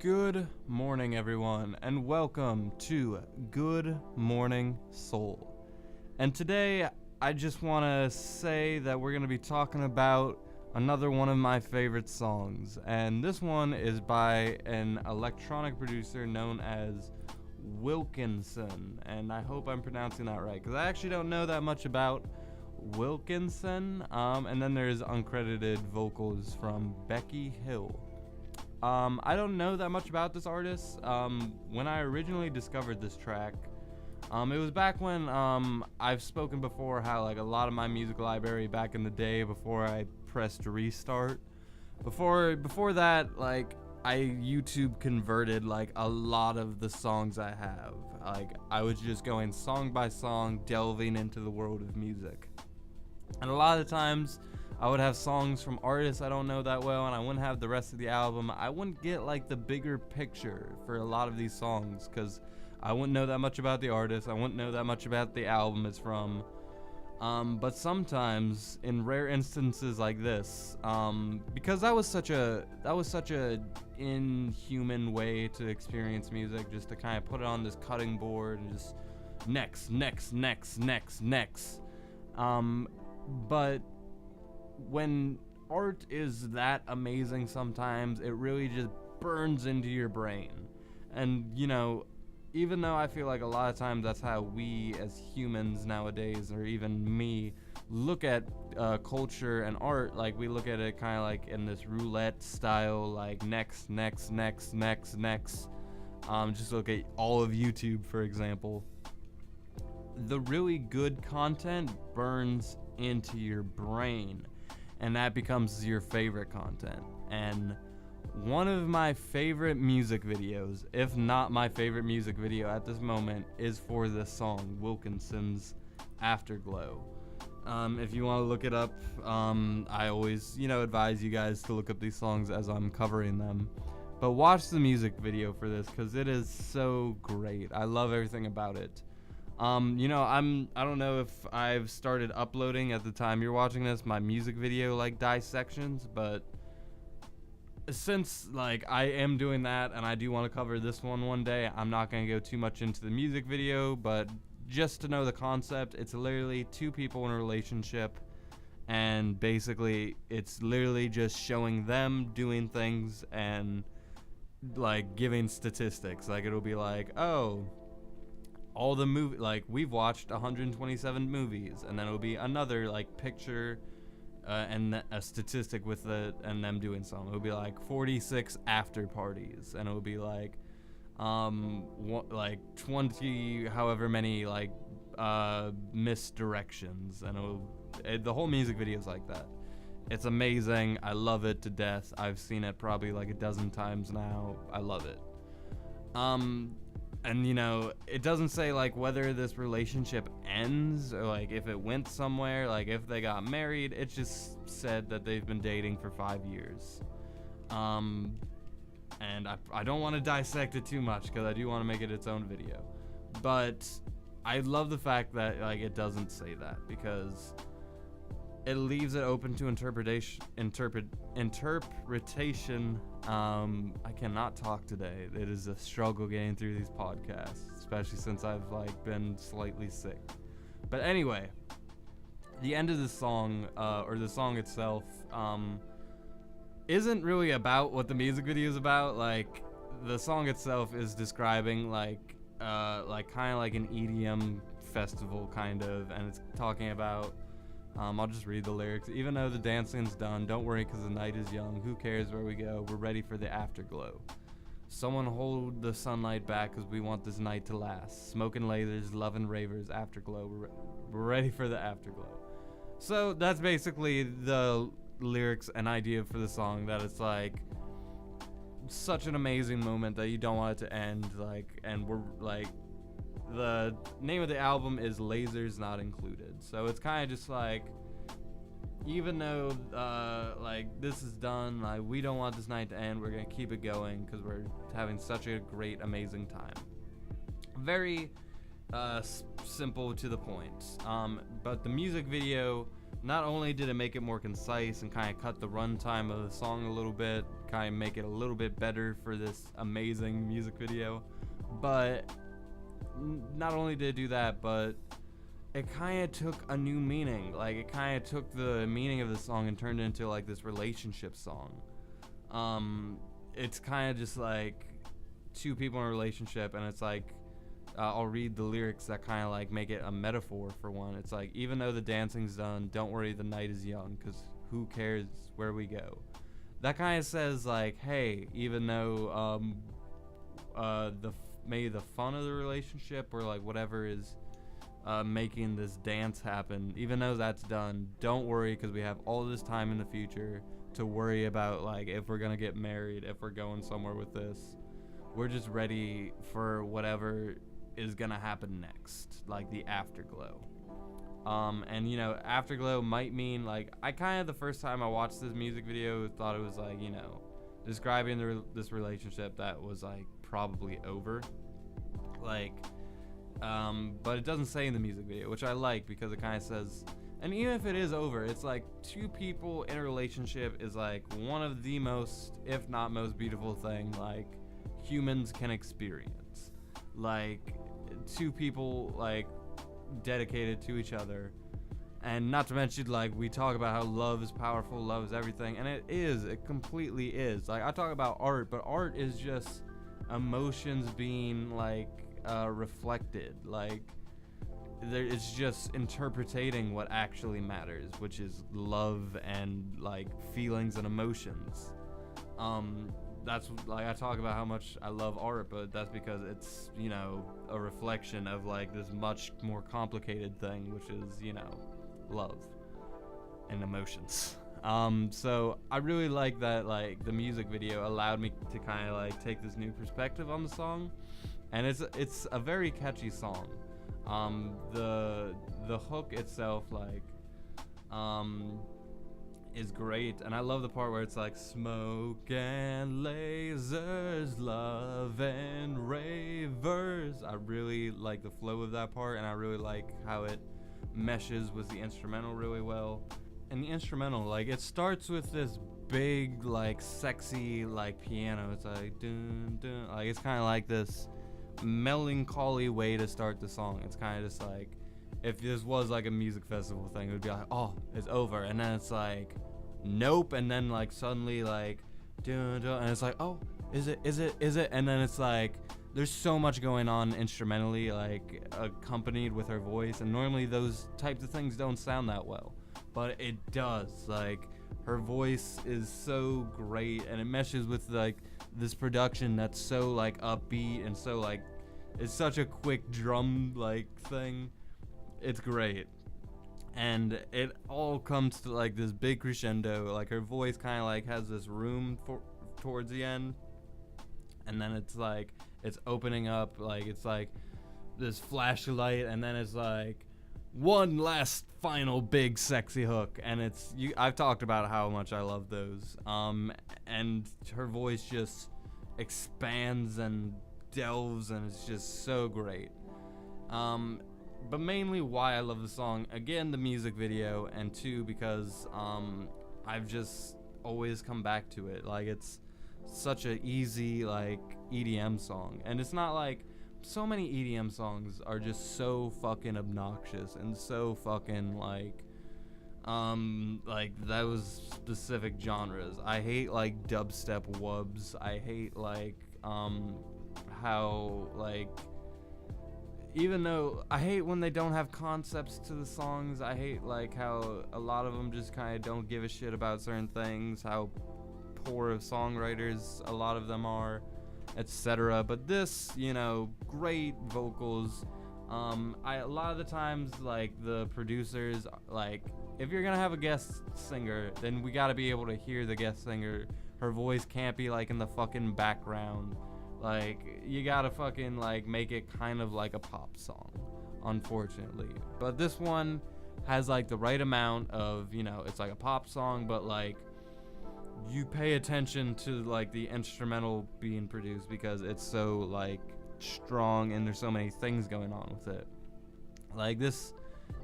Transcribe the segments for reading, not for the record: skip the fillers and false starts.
Good morning, everyone, and welcome to Good Morning Soul. And today, I just want to say that we're going to be talking about another one of my favorite songs. And this one is by an electronic producer known as Wilkinson. And I hope I'm pronouncing that right, because I actually don't know that much about Wilkinson. And then there's uncredited vocals from Becky Hill. I don't know that much about this artist. When I originally discovered this track, it was back when I've spoken before how like a lot of my music library back in the day before I pressed restart. Before that, like I YouTube converted like a lot of the songs I have. Like I was just going song by song, delving into the world of music. And a lot of the times I would have songs from artists I don't know that well, and I wouldn't have the rest of the album. I wouldn't get like the bigger picture for a lot of these songs because I wouldn't know that much about the artist. I wouldn't know that much about the album it's from. But sometimes, in rare instances like this, because that was such a inhuman way to experience music, just to kind of put it on this cutting board and just next. But when art is that amazing sometimes, it really just burns into your brain. And, you know, even though I feel like a lot of times that's how we as humans nowadays, or even me, look at culture and art, like we look at it kind of like in this roulette style, like next. Just look at all of YouTube, for example. The really good content burns into your brain, and that becomes your favorite content. And one of my favorite music videos, if not my favorite music video at this moment, is for this song, Wilkinson's Afterglow. If you want to look it up, I always, advise you guys to look up these songs as I'm covering them. But watch the music video for this, because it is so great. I love everything about it. I don't know if I've started uploading at the time you're watching this, my music video, like, dissections, but since, like, I am doing that, and I do want to cover this one day, I'm not going to go too much into the music video, but just to know the concept, it's literally two people in a relationship, and basically, it's literally just showing them doing things and, like, giving statistics. Like, it'll be like, oh, all the movie, like we've watched 127 movies, and then it'll be another like picture and a statistic with it and them doing something. It'll be like 46 after parties, and it'll be like like 20 however many like misdirections, and the whole music video is like that. It's amazing. I love it to death. I've seen it probably like a dozen times now. I love it. And, it doesn't say, like, whether this relationship ends or, like, if it went somewhere, like, if they got married. It just said that they've been dating for 5 years. And I don't want to dissect it too much because I do want to make it its own video. But I love the fact that, like, it doesn't say that because it leaves it open to interpretation. I cannot talk today. It is a struggle getting through these podcasts, especially since I've like been slightly sick. But anyway, the end of the song, or the song itself, isn't really about what the music video is about. Like the song itself is describing like kind of like an EDM festival kind of, and it's talking about. I'll just read the lyrics. Even though the dancing's done, don't worry because the night is young. Who cares where we go? We're ready for the afterglow. Someone hold the sunlight back because we want this night to last. Smoking lasers, loving ravers, afterglow. We're ready for the afterglow. So that's basically the lyrics and idea for the song, that it's like such an amazing moment that you don't want it to end. Like, and we're like, the name of the album is Lasers Not Included. So it's kind of just like, even though like this is done, like we don't want this night to end, we're gonna keep it going because we're having such a great, amazing time. Very simple to the point. But the music video, not only did it make it more concise and kind of cut the runtime of the song a little bit, kind of make it a little bit better for this amazing music video. But not only did it do that, but it kind of took a new meaning. Like, it kind of took the meaning of the song and turned it into like this relationship song. It's kind of just like two people in a relationship, and it's like, I'll read the lyrics that kind of like make it a metaphor for one. It's like, even though the dancing's done, don't worry, the night is young, because who cares where we go. That kind of says like, hey, even though maybe the fun of the relationship or like whatever is making this dance happen, even though that's done, don't worry, because we have all this time in the future to worry about like if we're gonna get married, if we're going somewhere with this. We're just ready for whatever is gonna happen next, like the afterglow. And you know, afterglow might mean like, I kind of, the first time I watched this music video, thought it was like, you know, describing this relationship that was like probably over, like, but it doesn't say in the music video, which I like, because it kind of says, and even if it is over, it's like two people in a relationship is like one of the most, if not most beautiful thing like humans can experience. Like, two people like dedicated to each other. And not to mention, like, we talk about how love is powerful, love is everything, and it completely is. Like, I talk about art, but art is just emotions being like reflected. Like, it's just interpreting what actually matters, which is love and like feelings and emotions. That's like, I talk about how much I love art, but that's because it's, you know, a reflection of like this much more complicated thing, which is, you know, love and emotions. So I really like that, like, the music video allowed me to kind of like take this new perspective on the song, and it's a very catchy song. The hook itself, like, is great, and I love the part where it's like, smoke and lasers, love and ravers. I really like the flow of that part, and I really like how it meshes with the instrumental really well. And the instrumental, like, it starts with this big, like, sexy, like, piano. It's like dun dun, like, it's kind of like this melancholy way to start the song. It's kind of just like, if this was like a music festival thing, it would be like, oh, it's over, and then it's like, nope, and then like suddenly like dun, dun, and it's like, oh, is it, and then it's like, there's so much going on instrumentally, like accompanied with her voice, and normally those types of things don't sound that well, but it does. Like, her voice is so great, and it meshes with like this production that's so like upbeat, and so like, it's such a quick drum like thing. It's great, and it all comes to like this big crescendo. Like, her voice kind of like has this room towards the end, and then it's like, it's opening up, like, it's like this flashlight, and then it's like one last final big sexy hook, and I've talked about how much I love those, and her voice just expands and delves, and it's just so great. But mainly why I love the song, again, the music video, and two, because I've just always come back to it. Like, it's such a easy like EDM song, and it's not like, so many EDM songs are just so fucking obnoxious and so fucking like those specific genres. I hate like dubstep wubs. I hate like how like, even though I hate when they don't have concepts to the songs. I hate like how a lot of them just kind of don't give a shit about certain things, how poor of songwriters a lot of them are, etc. But this, you know, great vocals. A lot of the times, like, the producers, like, if you're gonna have a guest singer, then we gotta be able to hear the guest singer. Her voice can't be like in the fucking background. Like, you gotta fucking like make it kind of like a pop song, unfortunately. But this one has like the right amount of, you know, it's like a pop song, but like, you pay attention to like the instrumental being produced, because it's so like strong, and there's so many things going on with it. Like, this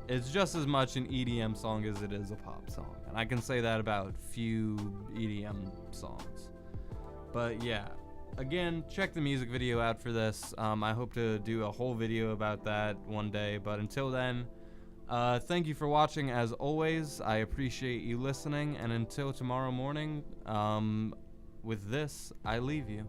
is just as much an EDM song as it is a pop song, and I can say that about few EDM songs. But yeah, again, check the music video out for this. I hope to do a whole video about that one day, but until then, thank you for watching as always. I appreciate you listening, and until tomorrow morning, with this, I leave you.